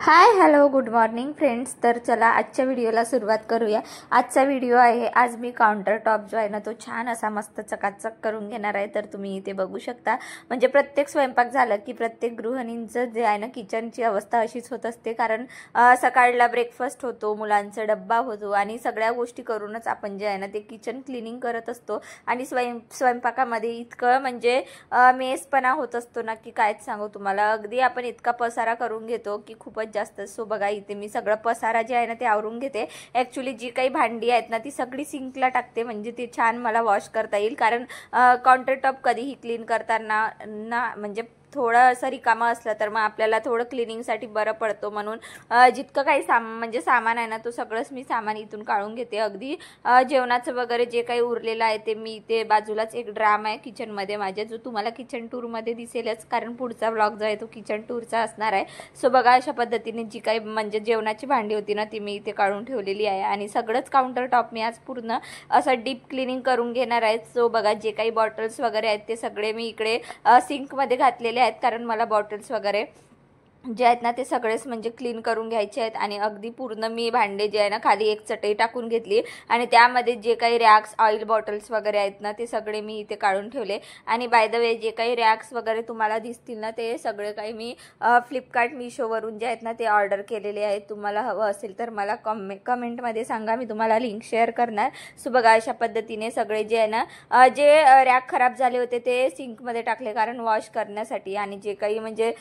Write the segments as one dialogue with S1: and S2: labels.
S1: Hi hello good morning friends. तर चला आजच्या व्हिडिओला सुरुवात करूया। आजचा व्हिडिओ आहे, आज मी काउंटर टॉप जो आहे ना तो छान असा मस्त चकाचक करून घेणार आहे। तर तुम्ही इथे बघू शकता, म्हणजे प्रत्येक स्वयंपाक झाला की प्रत्येक गृहिणींचं जे आहे ना किचनची अवस्था अशीच होत असते, कारण सकाळला ब्रेकफास्ट होतो, मुलांचा डब्बा होतो आणि सगळ्या गोष्टी करूनच आपण जे आहे ना ते किचन क्लिनिंग करत असतो आणि स्वयंपाकामध्ये इतकं म्हणजे मेसपणा होत असतो ना की कायच सांगू तुम्हाला। अगदी आपण इतका पसारा करून घेतो की खूपच जास्त। सो बघा इथे मी सगळं पसारा जे आहे ना ते आवरून घेते। ॲक्च्युली जी काही भांडी आहेत ना ती सगळी सिंकला टाकते, म्हणजे ते छान मला वॉश करता येईल, कारण काउंटर टॉप कधीही क्लीन करताना ना म्हणजे थोडं असं रिकामा असलं तर मग आपल्याला थोडं क्लिनिंगसाठी बरं पडतो, म्हणून जितकं काही म्हणजे सामान आहे ना तो सगळंच मी सामान इथून काढून घेते। अगदी जेवणाचं वगैरे जे काही उरलेलं आहे ते मी इथे बाजूलाच एक ड्राम आहे किचनमध्ये माझ्या, जो तुम्हाला किचन टूरमध्ये दिसेलच, कारण पुढचा व्लॉग जो आहे तो किचन टूरचा असणार आहे। सो बघा अशा पद्धतीने जी काही म्हणजे जेवणाची भांडी होती ना ती मी इथे काढून ठेवलेली आहे आणि सगळंच काउंटर टॉप मी आज पूर्ण असं डीप क्लिनिंग करून घेणार आहे। सो बघा जे काही बॉटल्स वगैरे आहेत ते सगळे मी इकडे सिंकमध्ये घातलेले आहेत, कारण मला बॉटल्स वगैरे जे आहेत ना ते सगळेच म्हणजे क्लीन करून घ्यायचे आहेत। आणि अगदी पूर्ण मी भांडे जे आहे ना खाली एक चटई टाकून घेतली आणि त्यामध्ये जे काही रॅक्स ऑइल बॉटल्स वगैरे आहेत ना ते सगळे मी इथे काढून ठेवले। आणि बाय द वे जे काही रॅक्स वगैरे तुम्हाला दिसतील ना ते सगळे काही मी फ्लिपकार्ट मिशोवरून जे आहेत ना ते ऑर्डर केलेले आहेत। तुम्हाला हवं असेल तर मला कमेंटमध्ये सांगा, मी तुम्हाला लिंक शेअर करणार। सो बघा अशा पद्धतीने सगळे जे आहे ना जे रॅक खराब झाले होते ते सिंकमध्ये टाकले, कारण वॉश करण्यासाठी। आणि जे काही म्हणजे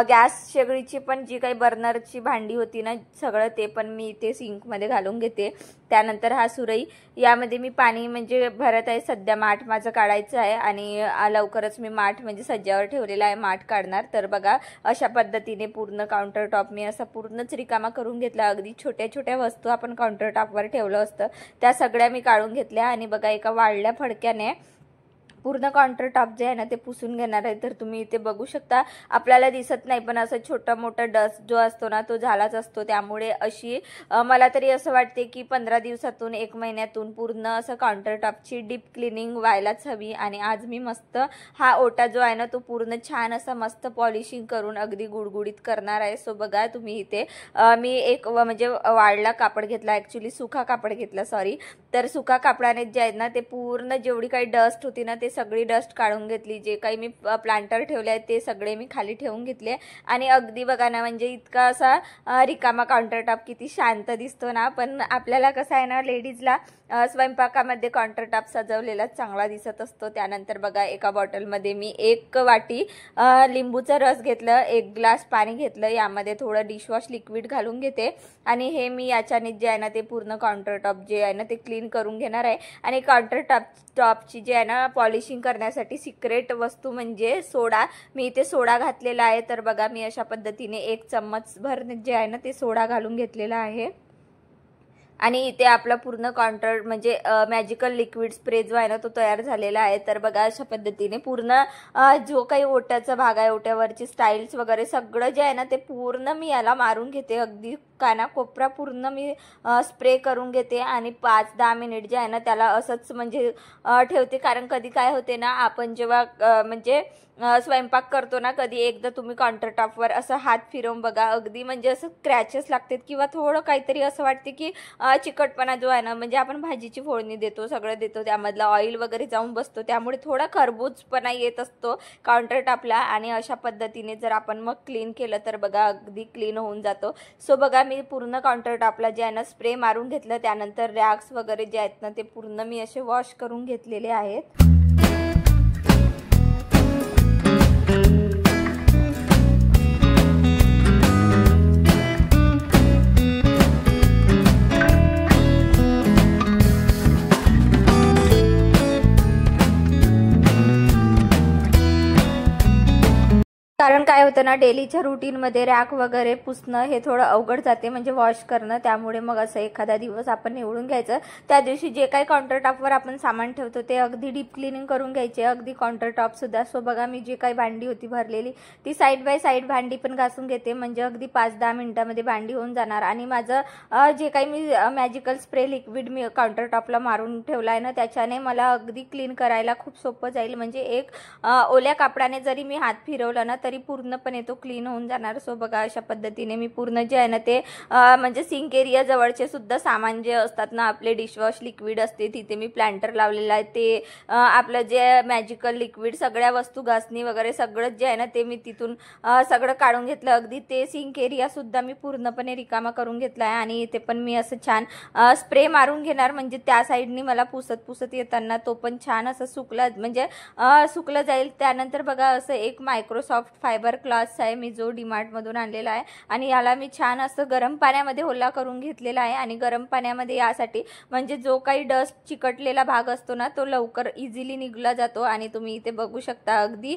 S1: गॅस शेगडी पण जी काही बर्नरची भांडी होती ना सगळं ते पण मी इथे सिंकमध्ये घालून घेते। त्यानंतर हा सुरई, यामध्ये मी पाणी म्हणजे भरत आहे सध्या, माठ माझं काढायचं आहे आणि लवकरच मी माठ म्हणजे सज्जावर ठेवलेला आहे, माठ काढणार। तर बघा अशा पद्धतीने पूर्ण काउंटर टॉप मी असा पूर्णच रिकामा करून घेतला। अगदी छोट्या छोट्या वस्तू आपण काउंटर टॉपवर ठेवलं असतं त्या सगळ्या मी काढून घेतल्या आणि बघा एका वाढल्या फडक्याने पूर्ण काउंटर टॉप जे आहे ना ते पुसून घेणार आहे। तर तुम्ही इथे बघू शकता, आपल्याला दिसत नाही पण असं छोटा मोठा डस्ट जो असतो ना तो झालाच असतो, त्यामुळे अशी मला तरी असं वाटते की 15 दिवसातून 1 महिन्यातून पूर्ण असं काउंटर टॉपची डीप क्लिनिंग व्हायलाच हवी। आणि आज मी मस्त हा ओटा जो आहे ना तो पूर्ण छान असा मस्त पॉलिशिंग करून अगदी गुडगुडीत करणार आहे। सो बघा तुम्ही इथे मी एक म्हणजे वाळला कापड घेतला, ॲक्च्युली सुका कापड घेतला सॉरी। तर सुका कापडाने जे आहे ना ते पूर्ण जेवढी काही डस्ट होती ना ते सगळी डस्ट काढून घेतली। जे काही मी प्लांटर ठेवले आहेत ते सगळे मी खाली ठेवून घेतले आणि अगदी बघा ना म्हणजे इतका असा रिकामा काउंटर टॉप किती शांत दिसतो ना। पण आपल्याला कसं आहे ना लेडीजला स्वयंपाकामध्ये काउंटर टॉप सजवलेला चांगला दिसत असतो। त्यानंतर बघा एका बॉटलमध्ये मी 1 वाटी लिंबूचा रस घेतलं, 1 ग्लास पाणी घेतलं, यामध्ये थोडं डिशवॉश लिक्विड घालून घेते आणि हे मी याच्याने जे आहे ना ते पूर्ण काउंटर टॉप जे आहे ना ते क्लीन करून घेणार आहे। आणि काउंटर टॉपची जे आहे ना पॉलिशिंग करण्यासाठी सिक्रेट वस्तू म्हणजे सोडा, मी इथे सोडा घातलेला आहे। तर बघा मी अशा पद्धतीने 1 चम्मच भर जे आहे ना ते सोडा घालून घेतलेला आहे आणि इथे आपला पूर्ण काउंटर म्हणजे मॅजिकल लिक्विड स्प्रे जो आहे ना तो तयार झालेला आहे। तर बघा अशा पद्धतीने पूर्ण जो काही ओट्याचा भाग आहे, ओट्यावरची स्टाईल्स वगैरे सगळं जे आहे ना ते पूर्ण मी याला मारून घेते, अगदी कानाकोपरा पूर्ण मी स्प्रे करून घेते आणि 5-10 मिनिट जे आहे ना त्याला असंच म्हणजे ठेवते। कारण कधी काय होते ना आपण जेव्हा म्हणजे स्वयंपाक करतो ना, कधी एकदा तुम्ही काउंटर टॉपवर असं हात फिरवून बघा, अगदी म्हणजे असं क्रॅचेस लागतात किंवा थोडं काहीतरी असं वाटते की चिकटपणा जो आहे ना, म्हणजे आपण भाजीची फोडणी देतो सगळं देतो त्यामधला ऑइल वगैरे जाऊन बसतो, त्यामुळे थोडा खरबूजपणा येत असतो काउंटर टॉपला। आणि अशा पद्धतीने जर आपण मग क्लीन केलं तर बघा अगदी क्लीन होऊन जातो। सो बघा मी पूर्ण काउंटर टॉपला जे आहे ना स्प्रे मारून घेतलं, त्यानंतर रॅक्स वगैरे जे आहेत ना ते पूर्ण मी असे वॉश करून घेतलेले आहेत। कारण काय होतं ना डेलीच्या रुटीनमध्ये रॅक वगैरे पुसणं हे थोडं अवघड जाते, म्हणजे वॉश करणं, त्यामुळे मग असं एखादा दिवस आपण निवडून घ्यायचं, त्या दिवशी जे काही काउंटर टॉपवर आपण सामान ठेवतो ते अगदी डीप क्लिनिंग करून घ्यायचे, अगदी काउंटर टॉप सुद्धा। सो बघा मी जी काही भांडी होती भरलेली ती साईड बाय साईड भांडी पण घासून घेते, म्हणजे अगदी 5-10 मिनिटांमध्ये भांडी होऊन जाणार। आणि माझं जे काही मी मॅजिकल स्प्रे लिक्विड मी काउंटर टॉपला मारून ठेवला आहे ना त्याच्याने मला अगदी क्लीन करायला खूप सोपं जाईल, म्हणजे एक ओल्या कापडाने जरी मी हात फिरवला ना तरी पूर्ण पूर्णपणे तो क्लीन होऊन जाणार. सो बघा अशा पद्धतीने मी पूर्ण जे आहे ना ते म्हणजे सिंक एरिया जवळचे सुद्धा सामान जे असतात ना, आपले डिशवॉश लिक्विड असते तिथे मी प्लांटर लावलेला आहे, ते आपलं जे मॅजिकल लिक्विड सगळ्या वस्तू घासणी वगैरे सगळं जे आहे ना ते मी तिथून सगळं काढून घेतलं. अगदी ते सिंक एरिया सुद्धा मी पूर्णपणे रिकामा करून घेतला आहे. आणि इथे पण मी असं छान स्प्रे मारून घेणार, म्हणजे त्या साईडनी मला पुसत येताना तो पण छान असं सुकलं जाईल. त्यानंतर बघा असं एक मायक्रोसॉफ्ट फायबर क्लॉथ आहे मी जो डीमार्टमधून आणलेला आहे. आणि याला मी छान असं गरम पाण्यामध्ये ओला करून घेतलेला आहे. आणि गरम पाण्यामध्ये यासाठी म्हणजे जो काही डस्ट चिकटलेला भाग असतो ना तो लवकर इझिली निघला जातो. आणि तुम्ही इथे बघू शकता अगदी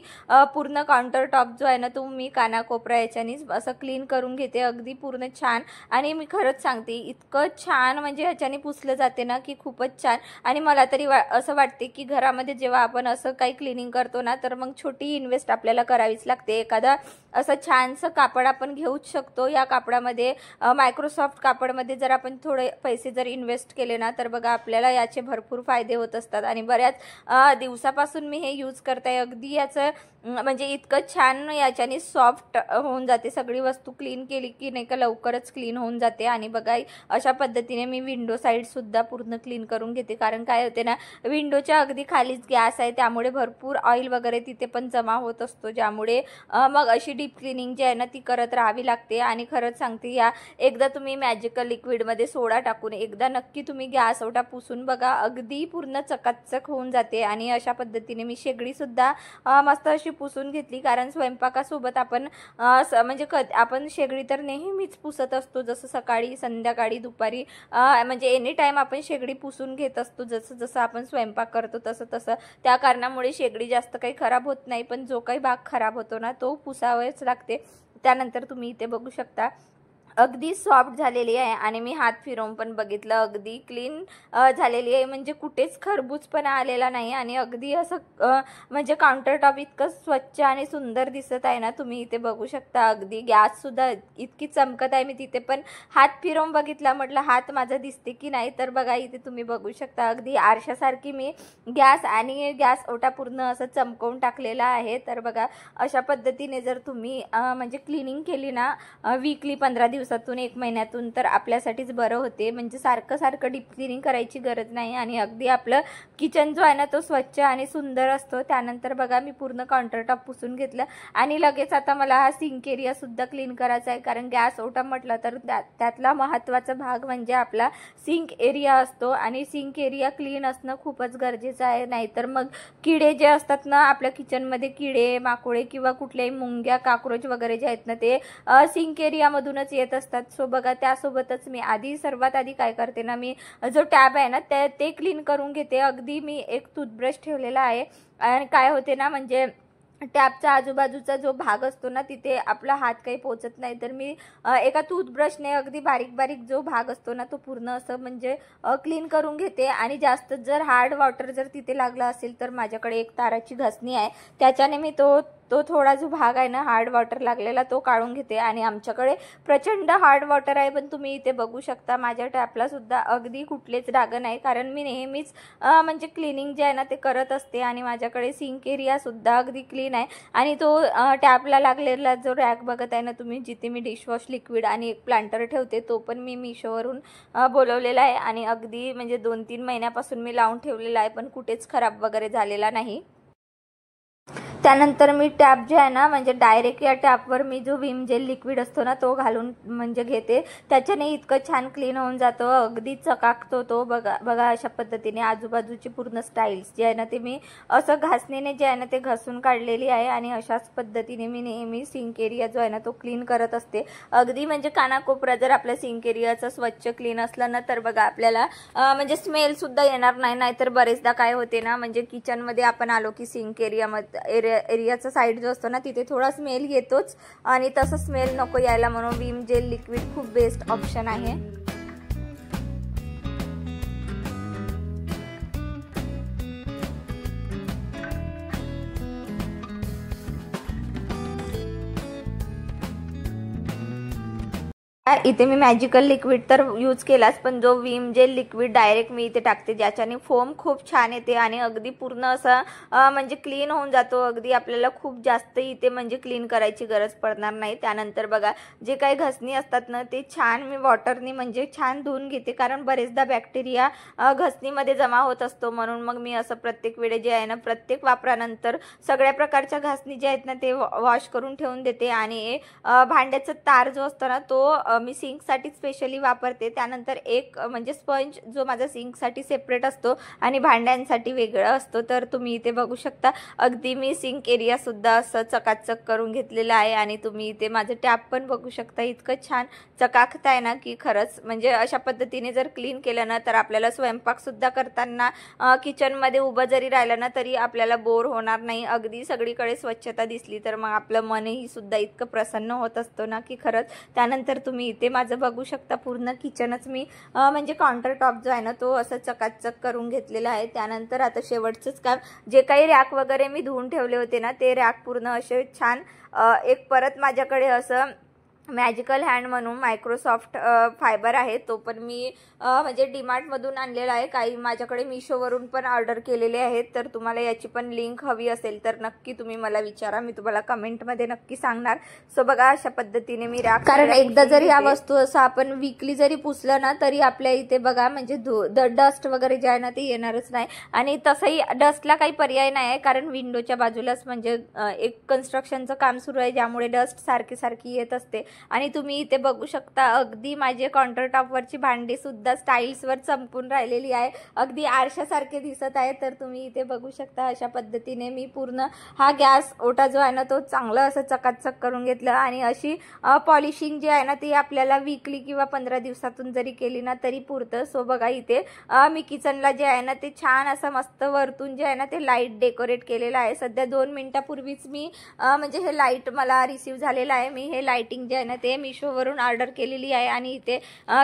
S1: पूर्ण काउंटर टॉप जो आहे ना तो मी कानाकोपरा याच्यानेच असं क्लीन करून घेते, अगदी पूर्ण छान. आणि मी खरंच सांगते इतकं छान म्हणजे ह्याच्याने पुसलं जाते ना की खूपच छान. आणि मला तरी असं वाटते की घरामध्ये जेव्हा आपण असं काही क्लिनिंग करतो ना तर मग छोटी इन्व्हेस्ट आपल्याला करावीच लागते. एखादा असं छानसं कापड आपण घेऊच शकतो. या कापडामध्ये मायक्रोसॉफ्ट कापडमध्ये जर आपण थोडे पैसे जर इन्व्हेस्ट केले ना तर बघा आपल्याला याचे भरपूर फायदे होत असतात. आणि बऱ्याच दिवसापासून मी हे यूज करते. अगदी याचं म्हणजे इतकं छान याच्याने सॉफ्ट होऊन जाते, सगळी वस्तू क्लीन केली की नाही का लवकरच क्लीन होऊन जाते. आणि बघा अशा पद्धतीने मी विंडो साईडसुद्धा पूर्ण क्लीन करून घेते, कारण काय होते ना विंडोच्या अगदी खालीच गॅस आहे त्यामुळे भरपूर ऑइल वगैरे तिथे पण जमा होत असतो, ज्यामुळे मग अशी डीप क्लिनिंग जी आहे ना ती करत राहावी लागते. आणि खरंच सांगते या एकदा तुम्ही मॅजिकल लिक्विडमध्ये सोडा टाकून एकदा नक्की तुम्ही गॅस ओटा पुसून बघा, अगदी पूर्ण चकाचक होऊन जाते. आणि अशा पद्धतीने मी शेगडीसुद्धा मस्त अशी पुसून घेतली, कारण स्वयंपाकासोबत आपण म्हणजे आपण शेगडी तर नेहमीच पुसत असतो, जसं सकाळी संध्याकाळी दुपारी म्हणजे एनी टाईम आपण शेगडी पुसून घेत असतो, जसं आपण स्वयंपाक करतो तसं त्या कारणामुळे शेगडी जास्त काही खराब होत नाही, पण जो काही भाग खराब होतो ना तो पुसावेच लागते. त्यानंतर तुम्ही इथे बघू शकता अगदी सॉफ्ट झालेली आहे. आणि मी हात फिरवून पण बघितलं, अगदी क्लीन झालेली आहे, म्हणजे कुठेच खरबूजपणा आलेला नाही. आणि अगदी असं म्हणजे काउंटर टॉप इतकं स्वच्छ आणि सुंदर दिसत आहे ना, तुम्ही इथे बघू शकता. अगदी गॅससुद्धा इतकी चमकत आहे. मी तिथे पण हात फिरवून बघितला, म्हटलं हात माझा दिसते की नाही, तर बघा इथे तुम्ही बघू शकता अगदी आरशासारखी मी गॅस ओटा पूर्ण असं चमकवून टाकलेला आहे. तर बघा अशा पद्धतीने जर तुम्ही म्हणजे क्लिनिंग केली ना वीकली 15 दिवसातून 1 महिन्यातून तर आपल्यासाठीच बरं होते, म्हणजे सारखं डीप क्लिनिंग करायची गरज नाही. आणि अगदी आपलं किचन जो आहे ना तो स्वच्छ आणि सुंदर असतो. त्यानंतर बघा मी पूर्ण काउंटर टॉप पुसून घेतलं. आणि लगेच आता मला हा सिंक एरिया सुद्धा क्लीन करायचा आहे, कारण गॅस ओटा म्हटलं तर त्यातला महत्त्वाचा भाग म्हणजे आपला सिंक एरिया असतो. आणि सिंक एरिया क्लीन असणं खूपच गरजेचं आहे, नाहीतर मग किडे जे असतात ना आपल्या किचनमध्ये, किडे माकोडे किंवा कुठल्याही मुंग्या काक्रोच वगैरे जे आहेत ना ते सिंक एरियामधूनच येत असतात. सो बघा त्यासोबतच मी सर्वात आधी काय करते ना, मी जो टॅब आहे ना ते क्लीन करून घेते. अगदी मी एक टूथब्रश ठेवलेला आहे. आणि काय होते ना म्हणजे टॅपचा आजूबाजूचा जो भाग असतो ना तिथे आपला हात काही पोचत नाही, तर मी एका टूथब्रशने अगदी बारीक जो भाग असतो ना तो पूर्ण असं म्हणजे क्लीन करून घेते. आणि जास्त जर हार्ड वॉटर जर तिथे लागला असेल तर माझ्याकडे एक ताराची घासणी आहे, त्याच्याने मी तो थोडा जो भाग आहे ना हार्ड वॉटर लागलेला तो काढून घेते. आणि आमच्याकडे प्रचंड हार्ड वॉटर आहे, पण तुम्ही इथे बघू शकता माझ्या टॅपला सुद्धा अगदी कुठलेच डाग नाही, कारण मी नेहमीच म्हणजे क्लिनिंग जे आहे ना ते करत असते. आणि माझ्याकडे सिंक एरिया सुद्धा अगदी क्लीन आहे. आणि तो टॅपला लागलेला जो रॅक बघत आहे ना तुम्ही, जिथे मी डिशवॉश लिक्विड आणि एक प्लांटर ठेवते, तो पण मी मिशोवरून बोलवलेला आहे. आणि अगदी म्हणजे 2-3 महिन्यापासून मी लावून ठेवलेला आहे, पण कुठेच खराब वगैरे झालेला नाही. त्यानंतर मी टॅप जे आहे ना म्हणजे डायरेक्ट या टॅपवर मी जो विम जेल लिक्विड असतो ना तो घालून म्हणजे घेते, त्याच्याने इतकं छान क्लीन होऊन जातो, अगदी चकाकतो तो. बघा अशा पद्धतीने आजूबाजूची पूर्ण स्टाईल्स जे आहे ना ते मी असं घासणीने जे आहे ना ते घासून काढलेली आहे. आणि अशाच पद्धतीने मी नेहमी सिंक एरिया जो आहे ना तो क्लीन करत असते. अगदी म्हणजे कानाकोपरा जर आपल्या सिंक एरियाचा स्वच्छ क्लीन असला ना तर बघा आपल्याला म्हणजे स्मेल सुद्धा येणार नाही. नाहीतर बरेचदा काय होते ना म्हणजे किचनमध्ये आपण आलो की सिंक एरियाचा साईड जो असतो ना तिथे थोडा स्मेल येतोच, आणि तसं स्मेल नको यायला म्हणून विम जेल लिक्विड खूप बेस्ट ऑप्शन आहे. इथे मी मॅजिकल लिक्विड तर यूज केलाच, पण जो विम जेल लिक्विड डायरेक्ट मी इथे टाकते, ज्याच्याने फोम खूप छान येते आणि अगदी पूर्ण असं म्हणजे क्लीन होऊन जातो. अगदी आपल्याला खूप जास्त इथे म्हणजे क्लीन करायची गरज पडणार नाही. त्यानंतर बघा जे काही घसणी असतात ना ते छान मी वॉटरनी म्हणजे छान धुवून घेते, कारण बरेचदा बॅक्टेरिया घसणीमध्ये जमा होत असतो. म्हणून मग मी असं प्रत्येक वेळे जे आहे ना, प्रत्येक वापरानंतर सगळ्या प्रकारच्या घासणी जे आहेत ना ते वॉश करून ठेवून देते. आणि भांड्याचा तार जो असतो ना तो मी सिंकसाठी स्पेशली वापरते. त्यानंतर एक म्हणजे स्पंज जो माझा सिंकसाठी सेपरेट असतो आणि भांड्यांसाठी वेगळा असतो. तर तुम्ही इथे बघू शकता अगदी मी सिंक एरियासुद्धा असं चकाचक करून घेतलेलं आहे. आणि तुम्ही इथे माझं टॅप पण बघू शकता, इतकं छान चकाकत आहे ना की खरंच म्हणजे अशा पद्धतीने जर क्लीन केलं ना तर आपल्याला स्वयंपाकसुद्धा करताना किचनमध्ये उभं जरी राहिलं ना तरी आपल्याला बोर होणार नाही. अगदी सगळीकडे स्वच्छता दिसली तर मग आपलं मनही सुद्धा इतकं प्रसन्न होत असतो ना की खरंच. त्यानंतर तुम्ही इथे माझं बघू शकता पूर्ण किचनच मी म्हणजे काउंटर टॉप जो आहे ना तो असं चकाचक करून घेतलेला आहे. त्यानंतर आता शेवटचंच काम, जे काही रॅक वगैरे मी धुवून ठेवले होते ना ते रॅक पूर्ण असे छान एक परत माझ्याकडे असं मॅजिकल हँड म्हणून मायक्रोसॉफ्ट फायबर आहे, तो पण मी म्हणजे डीमार्टमधून आणलेला आहे. काही माझ्याकडे मिशोवरून पण ऑर्डर केलेले आहेत. तर तुम्हाला याची पण लिंक हवी असेल तर नक्की तुम्ही मला विचारा, मी तुम्हाला कमेंटमध्ये नक्की सांगणार. सो बघा अशा पद्धतीने मी रॅक, कारण एकदा जरी या वस्तू असं आपण वीकली जरी पुसलं ना तरी आपल्या इथे बघा म्हणजे डस्ट वगैरे जे आहे ना ते येणारच नाही. आणि तसंही डस्टला काही पर्याय नाही आहे, कारण विंडोच्या बाजूलाच म्हणजे एक कन्स्ट्रक्शनचं काम सुरू आहे, ज्यामुळे डस्ट सारखी येत असते. आणि तुम्ही इथे बघू शकता अगदी माझे काउंटर टॉपवरची भांडी सुद्धा स्टाईल्सवर चमकून राहिलेली आहे, अगदी आरशासारखे दिसत आहे. तर तुम्ही इथे बघू शकता अशा पद्धतीने मी पूर्ण हा गॅस ओटा जो आहे ना तो चांगला असं चकाचक करून घेतलं. आणि अशी पॉलिशिंग जी आहे ना ती आपल्याला वीकली किंवा 15 दिवसातून जरी केली ना तरी पुरतं. सो बघा इथे मी किचनला जे आहे ना ते छान असं मस्त वरतून जे आहे ना ते लाईट डेकोरेट केलेलं आहे. सध्या 2 मिनिटापूर्वीच मी म्हणजे हे लाईट मला रिसीव्ह झालेलं आहे. मी हे लाईटिंग जे आहे ना ते मिशोवरून ऑर्डर केलेली आहे आणि इथे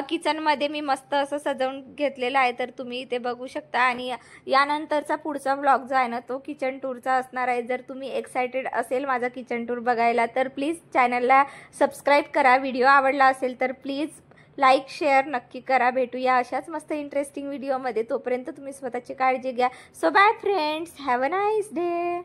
S1: किचनमध्ये मी मस्त असं सजवून घेतलेलं आहे. तर तुम्ही इथे बघू शकता. आणि यानंतरचा पुढचा व्लॉग जो आहे ना तो किचन टूरचा असणार आहे. जर तुम्ही एक्सायटेड असेल माझा किचन टूर बघायला तर प्लीज चॅनलला सबस्क्राईब करा. व्हिडिओ आवडला असेल तर प्लीज लाईक शेअर नक्की करा. भेटूया अशाच मस्त इंटरेस्टिंग व्हिडिओमध्ये. तोपर्यंत तुम्ही स्वतःची काळजी घ्या. So bye friends, have a nice day.